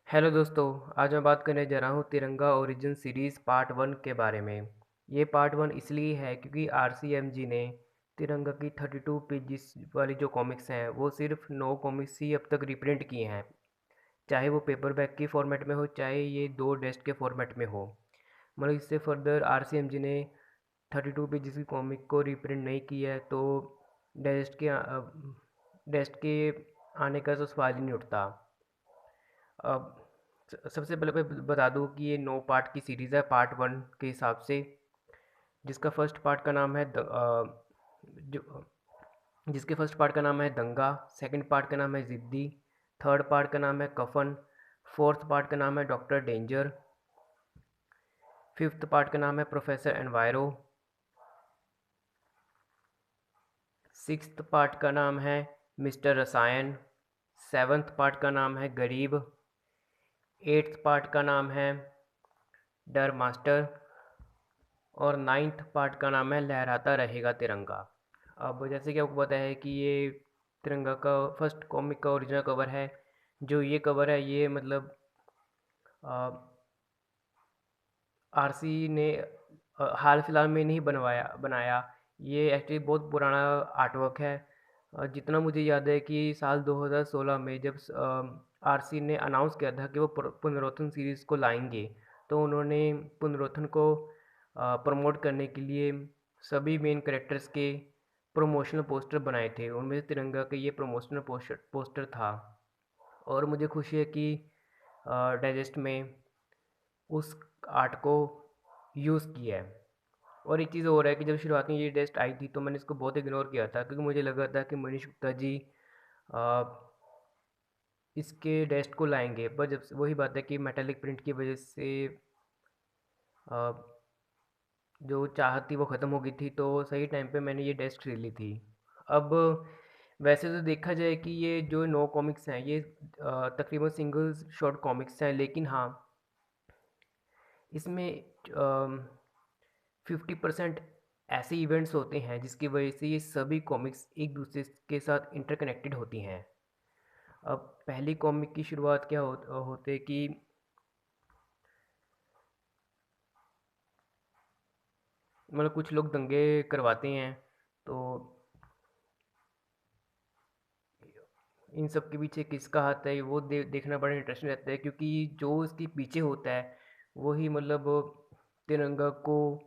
Hello दोस्तों। आज मैं बात करने जा रहा हूँ तिरंगा ओरिजिन सीरीज़ पार्ट वन के बारे में। ये पार्ट वन इसलिए है क्योंकि आरसीएमजी ने तिरंगा की 32 पेजिस वाली जो कॉमिक्स हैं वो सिर्फ 9 कॉमिक्स ही अब तक रिप्रिंट किए हैं। चाहे वो पेपरबैक की फॉर्मेट में हो, चाहे ये दो डेस्क के फॉर्मेट में हो। मतलब इससे फर्दर आरसीएमजी ने 32 पेजिस की कॉमिक को रिप्रिंट नहीं किया है, तो डेस्क के आने का तो सवाल ही नहीं उठता। अब सबसे पहले मैं बता दूं कि ये 9 पार्ट की सीरीज़ है पार्ट वन के हिसाब से। जिसका फर्स्ट पार्ट का नाम है जो जिसके फर्स्ट पार्ट का नाम है दंगा। सेकंड पार्ट का नाम है ज़िद्दी। थर्ड पार्ट का नाम है कफन। फोर्थ पार्ट का नाम है डॉक्टर डेंजर। फिफ्थ पार्ट का नाम है प्रोफेसर एनवायरो। सिक्स्थ पार्ट का नाम है मिस्टर रसायन। सेवन्थ पार्ट का नाम है गरीब। एट्थ पार्ट का नाम है डर मास्टर। और नाइन्थ पार्ट का नाम है लहराता रहेगा तिरंगा। अब जैसे कि आपको पता है कि ये तिरंगा का फर्स्ट कॉमिक का ओरिजिनल कवर है। जो ये कवर है ये मतलब आरसी ने हाल फिलहाल में नहीं बनाया। ये एक्चुअली बहुत पुराना आर्टवर्क है। जितना मुझे याद है कि साल 2016 में जब आरसी ने अनाउंस किया था कि वो पुनर्रोथन सीरीज़ को लाएंगे, तो उन्होंने पुनर्रोथन को प्रमोट करने के लिए सभी मेन कैरेक्टर्स के प्रमोशनल पोस्टर बनाए थे। उनमें से तिरंगा का ये प्रमोशनल पोस्टर था। और मुझे खुशी है कि डाइजेस्ट में उस आर्ट को यूज़ किया है। और एक चीज़ और है कि जब शुरुआत में ये टेस्ट आई थी तो मैंने इसको बहुत इग्नोर किया था, क्योंकि मुझे लगा था कि मनीष गुप्ता जी आ, इसके टेस्ट को लाएंगे। पर जब वही बात है कि मेटालिक प्रिंट की वजह से आ, जो चाहत थी वो ख़त्म हो गई थी, तो सही टाइम पे मैंने ये टेस्ट खरीद ली थी। अब वैसे तो देखा जाए कि ये जो 9 कॉमिक्स हैं ये तकरीबन सिंगल शॉर्ट कॉमिक्स हैं, लेकिन हाँ इसमें 50% ऐसे इवेंट्स होते हैं जिसकी वजह से ये सभी कॉमिक्स एक दूसरे के साथ इंटरकनेक्टेड होती हैं। अब पहली कॉमिक की शुरुआत क्या होते कि मतलब कुछ लोग दंगे करवाते हैं, तो इन सब के पीछे किसका हाथ है वो देखना बड़ा इंटरेस्टिंग रहता है, क्योंकि जो इसके पीछे होता है वही मतलब तिरंगा को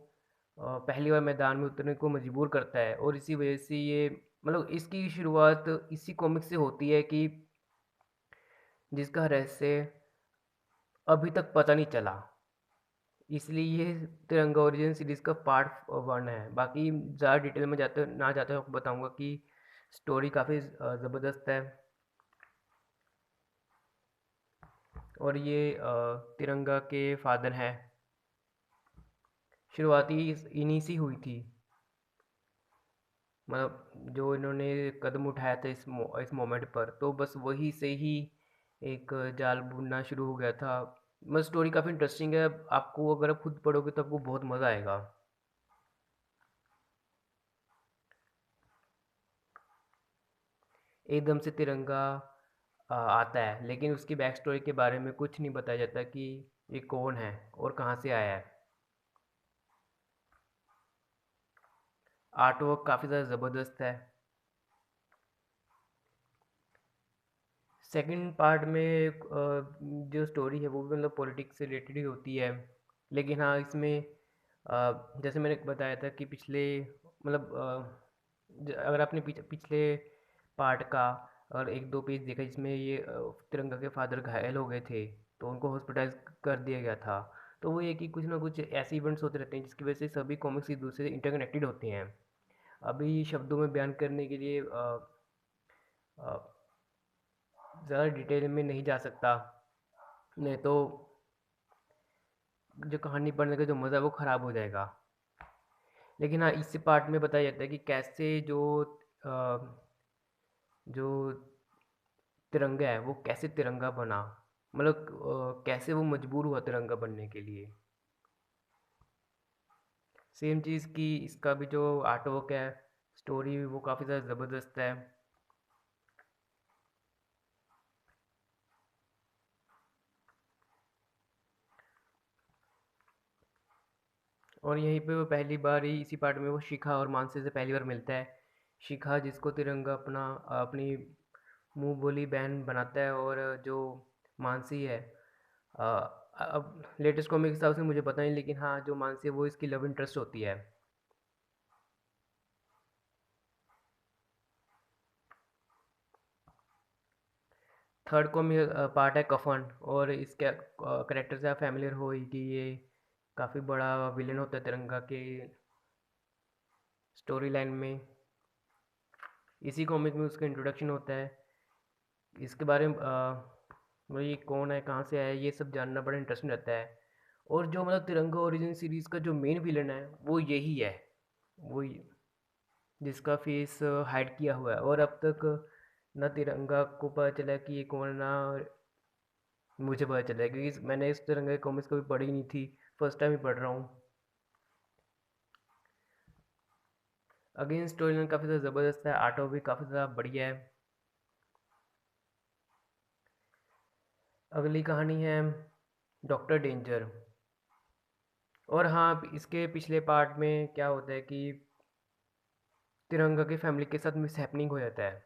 पहली बार मैदान में उतरने को मजबूर करता है। और इसी वजह से ये मतलब इसकी शुरुआत इसी कॉमिक से होती है कि जिसका रहस्य अभी तक पता नहीं चला। इसलिए ये तिरंगा ओरिजिन सीरीज़ का पार्ट वन है। बाकी ज़्यादा डिटेल में जाते हुए आपको बताऊंगा कि स्टोरी काफ़ी ज़बरदस्त है। और ये तिरंगा के फादर हैं। शुरुआती इन्हीं से हुई थी। मतलब जो इन्होंने कदम उठाया था इस मोमेंट पर, तो बस वही से ही एक जाल बुनना शुरू हो गया था। मतलब स्टोरी काफ़ी इंटरेस्टिंग है। आपको अगर आप खुद पढ़ोगे तो आपको बहुत मज़ा आएगा। एकदम से तिरंगा आता है, लेकिन उसकी बैक स्टोरी के बारे में कुछ नहीं बताया जाता कि ये कौन है और कहाँ से आया है। आर्ट वर्क काफ़ी ज़्यादा ज़बरदस्त है। सेकंड पार्ट में जो स्टोरी है वो भी मतलब पॉलिटिक्स से रिलेटेड ही होती है। लेकिन हाँ इसमें जैसे मैंने बताया था कि पिछले मतलब अगर आपने पिछले पार्ट का और एक दो पेज देखा जिसमें ये तिरंगा के फादर घायल हो गए थे, तो उनको हॉस्पिटलाइज कर दिया गया था। तो वो ये कि कुछ ना कुछ ऐसे इवेंट्स होते रहते हैं जिसकी वजह से सभी कॉमिक्स एक दूसरे से इंटरकनेक्टेड होते हैं। अभी शब्दों में बयान करने के लिए ज़्यादा डिटेल में नहीं जा सकता, नहीं तो जो कहानी पढ़ने का जो मज़ा है वो ख़राब हो जाएगा। लेकिन हाँ इस पार्ट में बताया जाता है कि कैसे जो तिरंगा है वो कैसे तिरंगा बना। मतलब कैसे वो मजबूर हुआ तिरंगा बनने के लिए। सेम चीज़ की इसका भी जो आर्ट वर्क है, स्टोरी वो काफ़ी ज़्यादा ज़बरदस्त है। और यहीं पे वो पहली बार ही इसी पार्ट में वो शिखा और मानसी से पहली बार मिलता है। शिखा जिसको तिरंगा अपनी मुंह बोली बहन बनाता है, और जो मानसी है, अब लेटेस्ट कॉमिक के हिसाब से मुझे पता नहीं, लेकिन हाँ जो मानसी है वो इसकी लव इंटरेस्ट होती है। थर्ड कॉमिक पार्ट है कफन, और इसके करेक्टर से आप फैमिलियर हो ही कि ये काफ़ी बड़ा विलेन होता है तिरंगा के स्टोरी लाइन में। इसी कॉमिक में उसका इंट्रोडक्शन होता है। इसके बारे में मतलब ये कौन है, कहाँ से आया है, ये सब जानना बड़ा इंटरेस्टिंग रहता है। और जो मतलब तिरंगा ओरिजिन सीरीज़ का जो मेन विलन है वो यही है, जिसका फेस हाइड किया हुआ है, और अब तक ना तिरंगा को पता चला कि ये कौन है, ना मुझे पता चला है, क्योंकि मैंने इस तिरंगा की कॉमिक्स कभी पढ़ी नहीं थी, फर्स्ट टाइम ही पढ़ रहा हूँ। अगेन स्टोरी लाइन काफ़ी ज़्यादा ज़बरदस्त है, आर्ट भी काफ़ी ज़्यादा बढ़िया है। अगली कहानी है डॉक्टर डेंजर। और हाँ, इसके पिछले पार्ट में क्या होता है कि तिरंगा की फैमिली के साथ मिसहैपनिंग हो जाता है,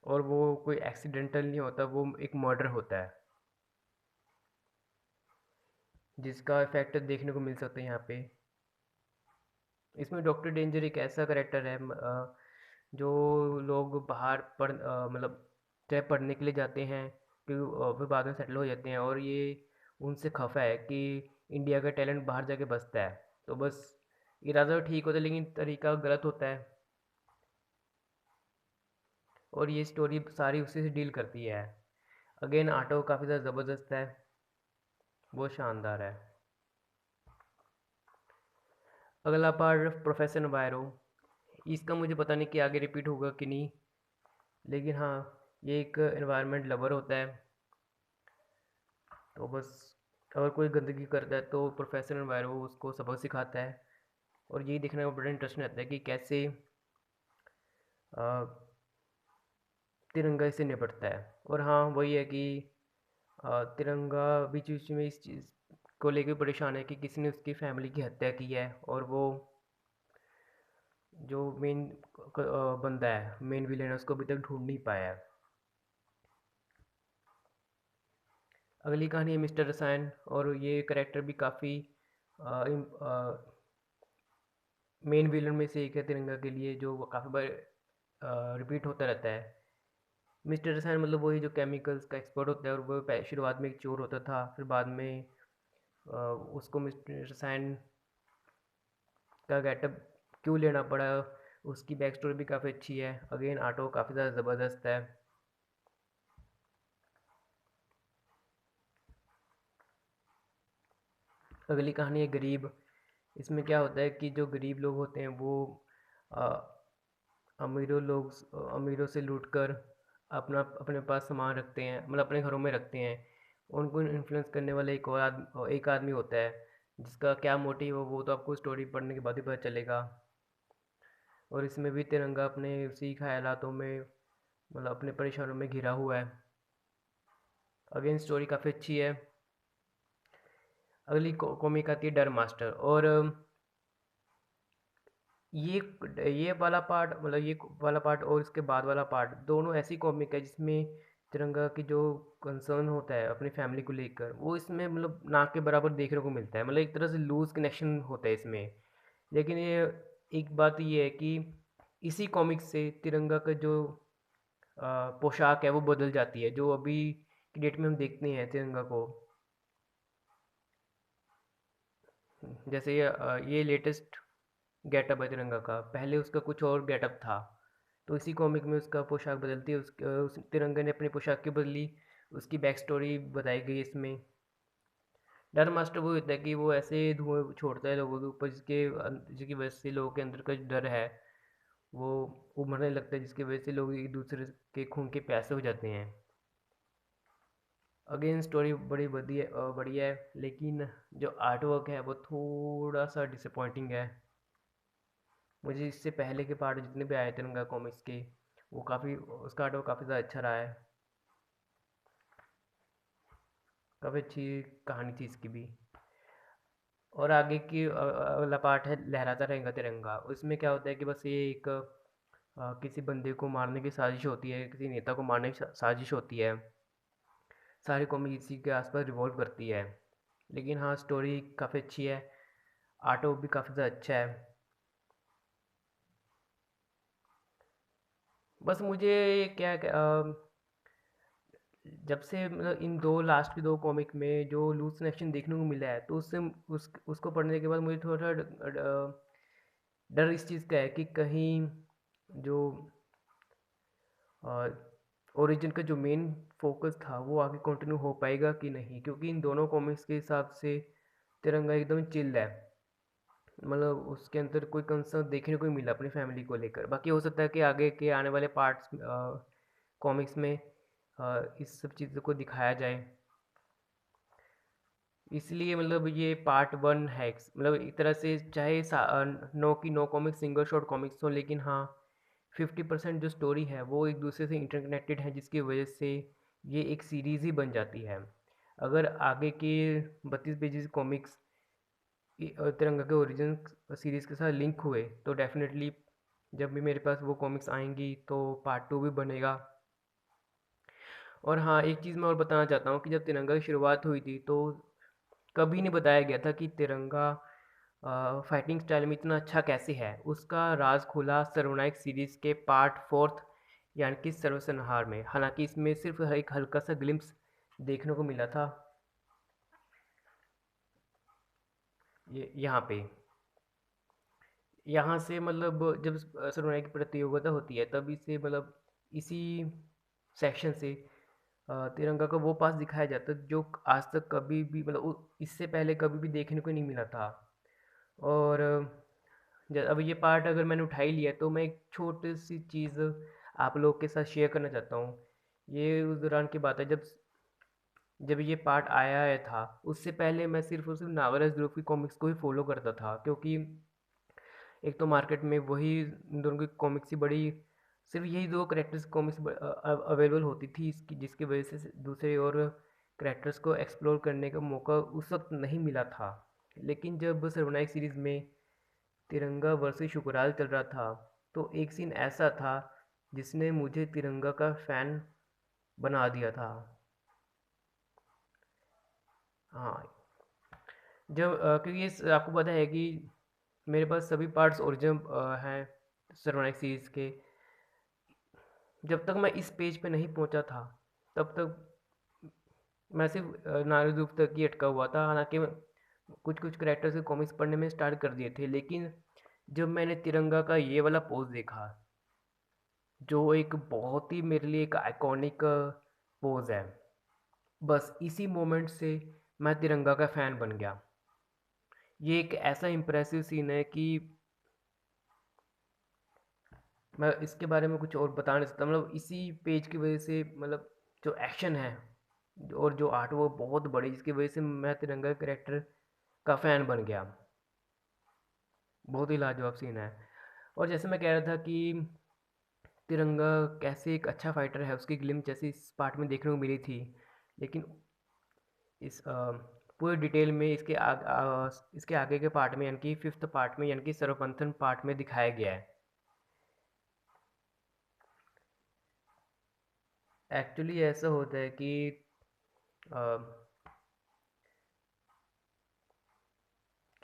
और वो कोई एक्सीडेंटल नहीं होता, वो एक मर्डर होता है, जिसका इफेक्ट देखने को मिल सकता है यहाँ पे। इसमें डॉक्टर डेंजर एक ऐसा करेक्टर है, जो लोग बाहर मतलब चाहे पढ़ने के लिए जाते हैं, फिर बाद में सेटल हो जाते हैं, और ये उनसे खफा है कि इंडिया का टैलेंट बाहर जाके बसता है। तो बस इरादा तो ठीक होता है, लेकिन तरीका गलत होता है, और ये स्टोरी सारी उसी से डील करती है। अगेन आटो काफ़ी ज़्यादा ज़बरदस्त है, बहुत शानदार है। अगला पार्ट प्रोफेसर नबायरो। इसका मुझे पता नहीं कि आगे रिपीट होगा कि नहीं, लेकिन हाँ ये एक एनवायरनमेंट लवर होता है। तो बस अगर कोई गंदगी करता है तो प्रोफेसर नबायरो उसको सबक सिखाता है, और यही देखने में बड़ा इंटरेस्टिंग रहता है कि कैसे अ, तिरंगा इससे निपटता है। और हाँ वही है कि तिरंगा बीच बीच में इस चीज़ को लेकर परेशान है कि किसी ने उसकी फैमिली की हत्या की है, और वो जो मेन बंदा है, मेन विलेन है, उसको अभी तक ढूंढ नहीं पाया है। अगली कहानी है मिस्टर रसायन, और ये करेक्टर भी काफ़ी मेन विलन में से एक है तिरंगा के लिए, जो काफ़ी बार रिपीट होता रहता है। मिस्टर रसायन मतलब वही जो केमिकल्स का एक्सपर्ट होता है, और वो शुरुआत में एक चोर होता था, फिर बाद में अ, उसको मिस्टर रसायन का गेटअप क्यों लेना पड़ा, उसकी बैक स्टोरी भी काफ़ी अच्छी है। अगेन आटो काफ़ी ज़्यादा ज़बरदस्त है। अगली कहानी है गरीब। इसमें क्या होता है कि जो गरीब लोग होते हैं वो अ, अमीरों से लूट कर अपने पास सामान रखते हैं, मतलब अपने घरों में रखते हैं। उनको इन्फ्लुएंस करने वाला एक आदमी होता है, जिसका क्या मोटिव हो वो तो आपको स्टोरी पढ़ने के बाद ही पता चलेगा। और इसमें भी तिरंगा अपने उसी ख्यालातों में, मतलब अपने परेशानियों में घिरा हुआ है। अगेन स्टोरी काफ़ी अच्छी है। अगली कॉमिक आती है डर मास्टर। और ये वाला पार्ट, मतलब ये वाला पार्ट और इसके बाद वाला पार्ट, दोनों ऐसी कॉमिक है जिसमें तिरंगा की जो कंसर्न होता है अपनी फैमिली को लेकर, वो इसमें मतलब ना के बराबर देखने को मिलता है, मतलब एक तरह से लूज कनेक्शन होता है इसमें। लेकिन ये एक बात ये है कि इसी कॉमिक से तिरंगा का जो पोशाक है वो बदल जाती है, जो अभी की डेट में हम देखते हैं तिरंगा को। जैसे ये लेटेस्ट गेटअप है तिरंगा का, पहले उसका कुछ और गेटअप था। तो इसी कॉमिक में उसका पोशाक बदलती है, उस तिरंगे ने अपनी पोशाक क्यों बदली, उसकी बैक स्टोरी बताई गई इसमें। डर मास्टर वो होता है कि वो ऐसे धुआं छोड़ता है लोगों के ऊपर, जिसकी वजह से लोगों के अंदर का जो डर है वो उभरने लगता है, जिसकी वजह से लोग एक दूसरे के खून के प्यासे हो जाते हैं। अगेन स्टोरी बड़ी बढ़िया है, लेकिन जो आर्ट वर्क है वो थोड़ा सा डिसअपॉइंटिंग है। मुझे इससे पहले के पार्ट जितने भी आए तिरंगा कॉमिक्स के, वो काफ़ी, उसका आर्ट वर्क काफ़ी ज़्यादा अच्छा रहा है, काफ़ी अच्छी कहानी थी इसकी भी। और आगे की वाला पार्ट है लहराता रहेगा तिरंगा। उसमें क्या होता है कि बस ये एक किसी बंदे को मारने की साजिश होती है, किसी नेता को मारने की साजिश होती है। सारी कॉमिक इसी के आसपास रिवॉल्व करती है। लेकिन हाँ, स्टोरी काफ़ी अच्छी है, आर्ट वर्क भी काफ़ी ज़्यादा अच्छा है। बस मुझे क्या जब से मतलब इन दो लास्ट की दो कॉमिक में जो लूज कनेक्शन देखने को मिला है, तो उससे उसको पढ़ने के बाद मुझे थोड़ा डर इस चीज़ का है कि कहीं जो ओरिजिन का जो मेन फोकस था वो आगे कंटिन्यू हो पाएगा कि नहीं, क्योंकि इन दोनों कॉमिक्स के हिसाब से तिरंगा एकदम चिल है। मतलब उसके अंदर कोई कंसर्न देखने को ही मिला अपनी फैमिली को लेकर। बाकी हो सकता है कि आगे के आने वाले पार्ट्स कॉमिक्स में इस सब चीज़ों को दिखाया जाए। इसलिए मतलब ये पार्ट वन है, मतलब एक तरह से चाहे नो की नो कॉमिक्स सिंगल शॉट कॉमिक्स हो, लेकिन हाँ 50% जो स्टोरी है वो एक दूसरे से इंटरकनेक्टेड है, जिसकी वजह से ये एक सीरीज़ ही बन जाती है। अगर आगे के 32 पेजेस कॉमिक्स तिरंगा के ओरिजिन सीरीज़ के साथ लिंक हुए तो डेफिनेटली जब भी मेरे पास वो कॉमिक्स आएंगी तो पार्ट टू भी बनेगा। और हाँ, एक चीज़ मैं और बताना चाहता हूँ कि जब तिरंगा की शुरुआत हुई थी तो कभी नहीं बताया गया था कि तिरंगा फाइटिंग स्टाइल में इतना अच्छा कैसे है। उसका राज खुला सर्वनायक सीरीज़ के पार्ट फोर्थ यानी कि सर्वसंहार में। हालांकि इसमें सिर्फ एक हल्का सा ग्लिम्स देखने को मिला था ये यहाँ पे। यहाँ से मतलब जब सर्वनायक की प्रतियोगिता होती है तभी से मतलब इसी सेक्शन से तिरंगा का वो पास दिखाया जाता है जो आज तक कभी भी मतलब इससे पहले कभी भी देखने को नहीं मिला था। और अब ये पार्ट अगर मैंने उठा ही लिया तो मैं एक छोटी सी चीज़ आप लोग के साथ शेयर करना चाहता हूँ। ये उस दौरान की बात है जब जब ये पार्ट आया है था। उससे पहले मैं सिर्फ और सिर्फ नागराज ध्रुव की कॉमिक्स को ही फॉलो करता था, क्योंकि एक तो मार्केट में वही इन दोनों की कॉमिक्स ही बड़ी, सिर्फ यही दो करेक्टर्स कॉमिक्स अवेलेबल होती थी, इसकी जिसकी वजह से दूसरे और करेक्टर्स को एक्सप्लोर करने का मौका उस वक्त नहीं मिला था। लेकिन जब सर्वनायक सीरीज़ में तिरंगा वर्सेस शुक्राल चल रहा था तो एक सीन ऐसा था जिसने मुझे तिरंगा का फ़ैन बना दिया था। हाँ, जब क्योंकि आपको पता है कि मेरे पास सभी पार्ट्स ओरिजिनल हैं सर्वनायक सीरीज़ के। जब तक मैं इस पेज पे नहीं पहुंचा था तब तक मैं सिर्फ नारुतो तक ही अटका हुआ था। हालांकि कुछ कुछ कैरेक्टर्स के कॉमिक्स पढ़ने में स्टार्ट कर दिए थे, लेकिन जब मैंने तिरंगा का ये वाला पोज देखा जो एक बहुत ही मेरे लिए एक आइकॉनिक पोज है, बस इसी मोमेंट से मैं तिरंगा का फ़ैन बन गया। ये एक ऐसा इम्प्रेसिव सीन है कि मैं इसके बारे में कुछ और बता नहीं सकता। मतलब इसी पेज की वजह से मतलब जो एक्शन है और जो आर्ट वो बहुत बड़ी, जिसकी वजह से मैं तिरंगा कैरेक्टर का फ़ैन बन गया। बहुत ही लाजवाब सीन है। और जैसे मैं कह रहा था कि तिरंगा कैसे एक अच्छा फाइटर है, उसकी ग्लिम्स जैसे इस पार्ट में देखने को मिली थी, लेकिन इस पूरे डिटेल में इसके आगे के पार्ट में यानी कि फिफ्थ पार्ट में यानी कि सर्वपंथन पार्ट में दिखाया गया है। एक्चुअली ऐसा होता है कि अ,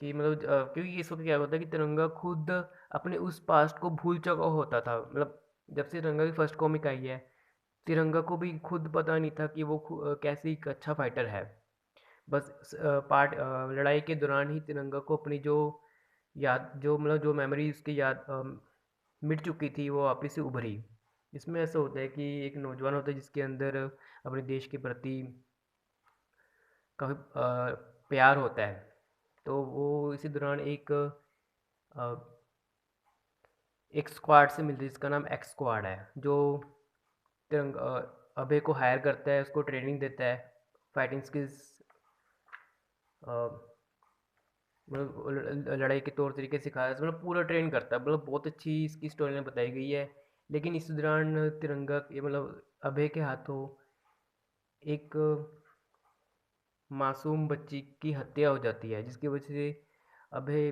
मतलब क्योंकि इस वक्त क्या होता है कि तिरंगा खुद अपने उस पास्ट को भूल चुका होता था। मतलब जब से तिरंगा की फर्स्ट कॉमिक आई है, तिरंगा को भी खुद पता नहीं था कि वो कैसे एक अच्छा फाइटर है। बस लड़ाई के दौरान ही तिरंगा को अपनी जो याद जो मतलब जो मेमोरी उसकी याद मिट चुकी थी वो वापस से उभरी। इसमें ऐसा होता है कि एक नौजवान होता है जिसके अंदर अपने देश के प्रति काफ़ी प्यार होता है। तो वो इसी दौरान एक स्क्वाड से मिलती है जिसका नाम एक्स स्क्वाड है, जो अभय को हायर करता है, उसको ट्रेनिंग देता है, फाइटिंग स्किल्स मतलब लड़ाई के तौर तरीके सिखाया, मतलब पूरा ट्रेन करता है। मतलब बहुत अच्छी इसकी स्टोरी में बताई गई है। लेकिन इस दौरान तिरंगा मतलब अभय के हाथों एक मासूम बच्ची की हत्या हो जाती है, जिसकी वजह से अभय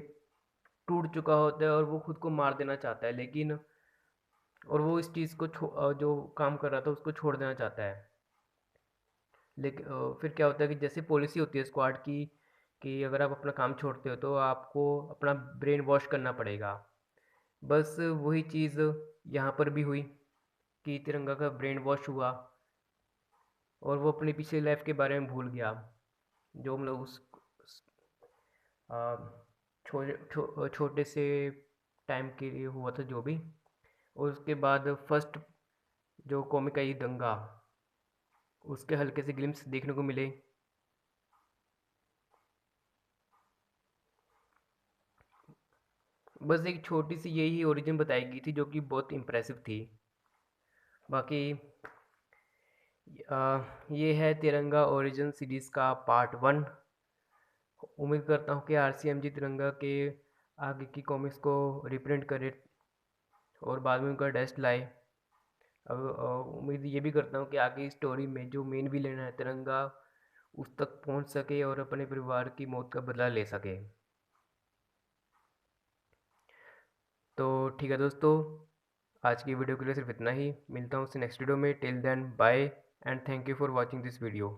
टूट चुका होता है और वो खुद को मार देना चाहता है, लेकिन और वो इस चीज़ को जो काम कर रहा था उसको छोड़ देना चाहता है। लेकिन फिर क्या होता है कि जैसे पॉलिसी होती है स्क्वाड की कि अगर आप अपना काम छोड़ते हो तो आपको अपना ब्रेन वॉश करना पड़ेगा। बस वही चीज़ यहाँ पर भी हुई कि तिरंगा का ब्रेन वॉश हुआ और वो अपनी पिछली लाइफ के बारे में भूल गया, जो मतलब आ, छोटे से टाइम के लिए हुआ था जो भी। और उसके बाद फर्स्ट जो कॉमिक आई दंगा, उसके हल्के से ग्लिम्स देखने को मिले। बस एक छोटी सी यही ओरिजिन बताई गई थी जो कि बहुत इम्प्रेसिव थी। बाकी ये है तिरंगा ओरिजिन सीरीज़ का पार्ट 1। उम्मीद करता हूँ कि आरसीएमजी तिरंगा के आगे की कॉमिक्स को रिप्रिंट करे और बाद में उनका डेस्ट लाए। अब उम्मीद ये भी करता हूँ कि आगे स्टोरी में जो मेन विलेन है तिरंगा उस तक पहुँच सके और अपने परिवार की मौत का बदला ले सके। तो ठीक है दोस्तों, आज की वीडियो के लिए सिर्फ इतना ही। मिलता हूँ उससे नेक्स्ट वीडियो में। Till then bye and thank you for watching this video.